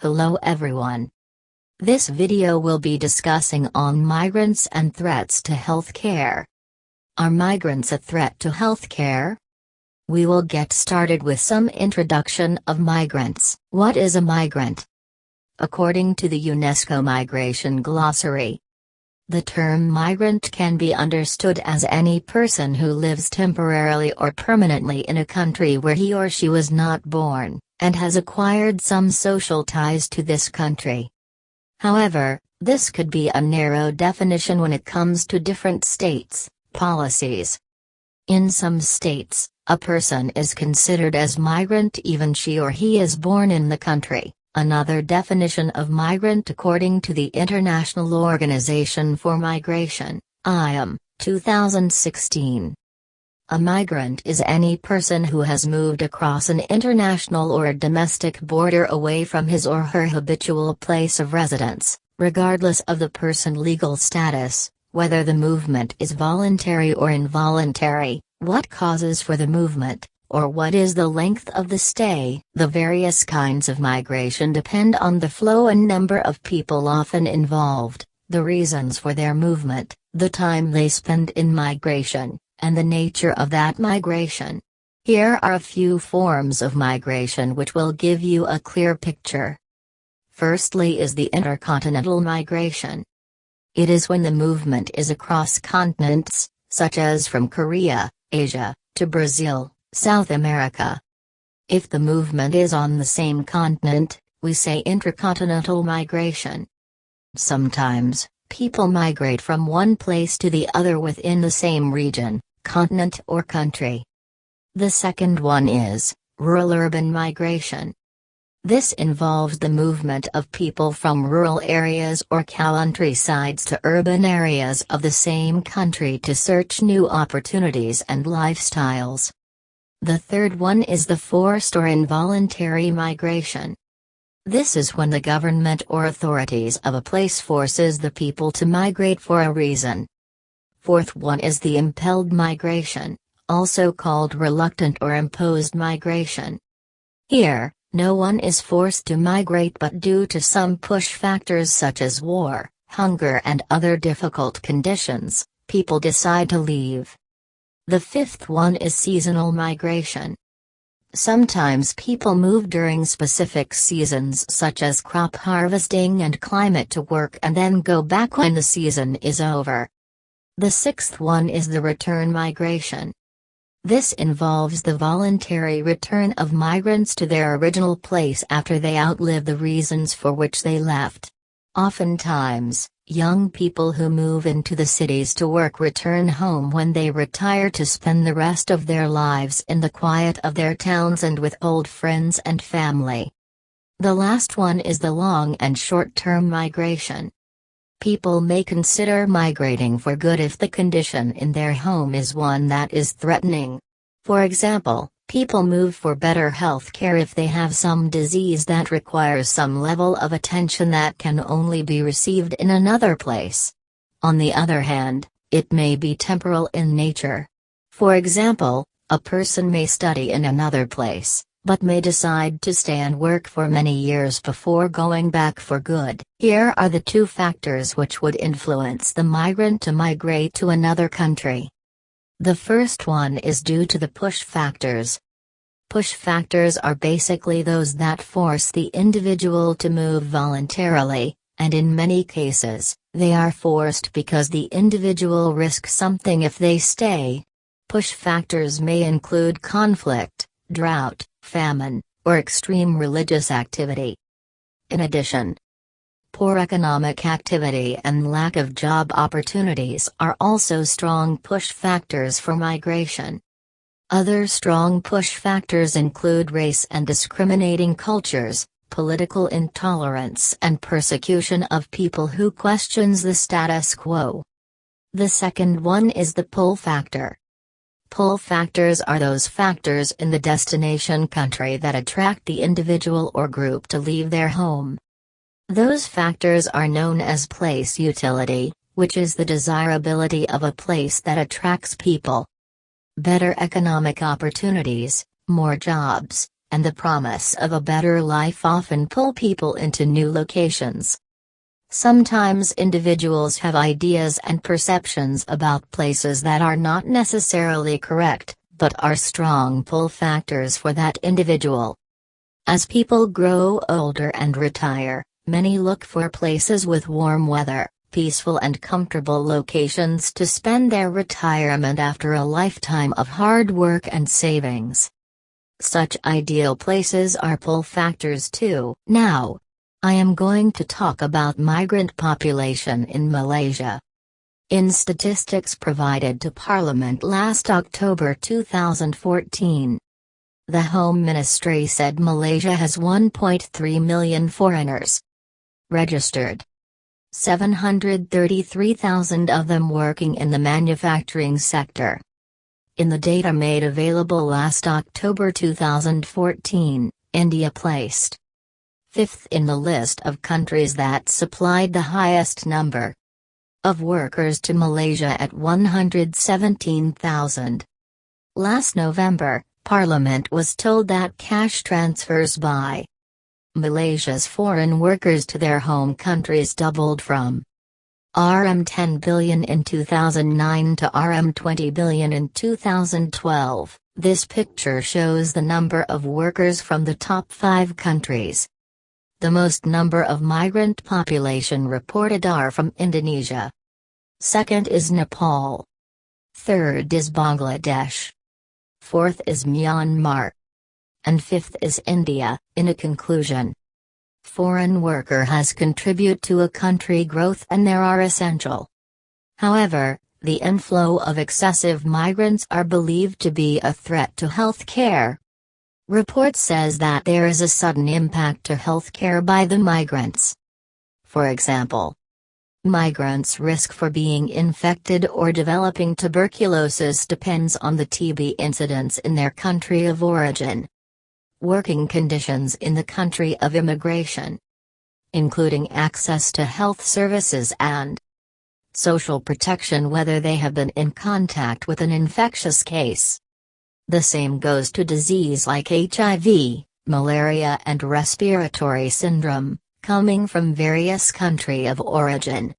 Hello everyone. This video will be discussing on migrants and threats to healthcare. Are migrants a threat to healthcare? We will get started with some introduction of migrants. What is a migrant? According to the UNESCO Migration Glossary, the term migrant can be understood as any person who lives temporarily or permanently in a country where he or she was not born, and has acquired some social ties to this country. However, this could be a narrow definition when it comes to different states' policies. In some states, a person is considered as migrant even she or he is born in the country. Another definition of migrant according to the International Organization for Migration, IOM, 2016. A migrant is any person who has moved across an international or domestic border away from his or her habitual place of residence, regardless of the person's legal status, whether the movement is voluntary or involuntary, what causes for the movement, or what is the length of the stay. The various kinds of migration depend on the flow and number of people often involved, the reasons for their movement, the time they spend in migration, and the nature of that migration. Here are a few forms of migration which will give you a clear picture. Firstly is the intercontinental migration. It is when the movement is across continents, such as from Korea, Asia, to Brazil, South America. If the movement is on the same continent, we say intracontinental migration. Sometimes, people migrate from one place to the other within the same region, continent or country. The second one is rural-urban migration. This involves the movement of people from rural areas or countrysides to urban areas of the same country to search new opportunities and lifestyles. The third one is the forced or involuntary migration. This is when the government or authorities of a place forces the people to migrate for a reason. Fourth one is the impelled migration, also called reluctant or imposed migration. Here, no one is forced to migrate but due to some push factors such as war, hunger and other difficult conditions, people decide to leave. The fifth one is seasonal migration. Sometimes people move during specific seasons such as crop harvesting and climate to work and then go back when the season is over. The sixth one is the return migration. This involves the voluntary return of migrants to their original place after they outlive the reasons for which they left. Oftentimes, young people who move into the cities to work return home when they retire to spend the rest of their lives in the quiet of their towns and with old friends and family. The last one is the long and short-term migration. People may consider migrating for good if the condition in their home is one that is threatening. For example, people move for better health care if they have some disease that requires some level of attention that can only be received in another place. On the other hand, it may be temporal in nature. For example, a person may study in another place, but may decide to stay and work for many years before going back for good. Here are the two factors which would influence the migrant to migrate to another country. The first one is due to the push factors. Push factors are basically those that force the individual to move voluntarily, and in many cases, they are forced because the individual risks something if they stay. Push factors may include conflict, drought, famine, or extreme religious activity. In addition, poor economic activity and lack of job opportunities are also strong push factors for migration. Other strong push factors include race and discriminating cultures, political intolerance and persecution of people who questions the status quo. The second one is the pull factor. Pull factors are those factors in the destination country that attract the individual or group to leave their home. Those factors are known as place utility, which is the desirability of a place that attracts people. Better economic opportunities, more jobs, and the promise of a better life often pull people into new locations. Sometimes individuals have ideas and perceptions about places that are not necessarily correct, but are strong pull factors for that individual. As people grow older and retire, many look for places with warm weather, peaceful and comfortable locations to spend their retirement after a lifetime of hard work and savings. Such ideal places are pull factors too. Now, I am going to talk about migrant population in Malaysia. In statistics provided to Parliament last October 2014, the Home Ministry said Malaysia has 1.3 million foreigners registered. 733,000 of them working in the manufacturing sector. In the data made available last October 2014, India placed fifth in the list of countries that supplied the highest number of workers to Malaysia at 117,000. Last November, Parliament was told that cash transfers by Malaysia's foreign workers to their home countries doubled from RM 10 billion in 2009 to RM 20 billion in 2012. This picture shows the number of workers from the top 5 countries. The most number of migrant population reported are from Indonesia. Second is Nepal. Third is Bangladesh. Fourth is Myanmar. And fifth is India. In a conclusion, foreign worker has contribute to a country growth and they are essential. However, the inflow of excessive migrants are believed to be a threat to health care. Report says that there is a sudden impact to health care by the migrants. For example, migrants' risk for being infected or developing tuberculosis depends on the TB incidence in their country of origin. Working conditions in the country of immigration, including access to health services and social protection whether they have been in contact with an infectious case. The same goes to disease like HIV, malaria and respiratory syndrome, coming from various country of origin.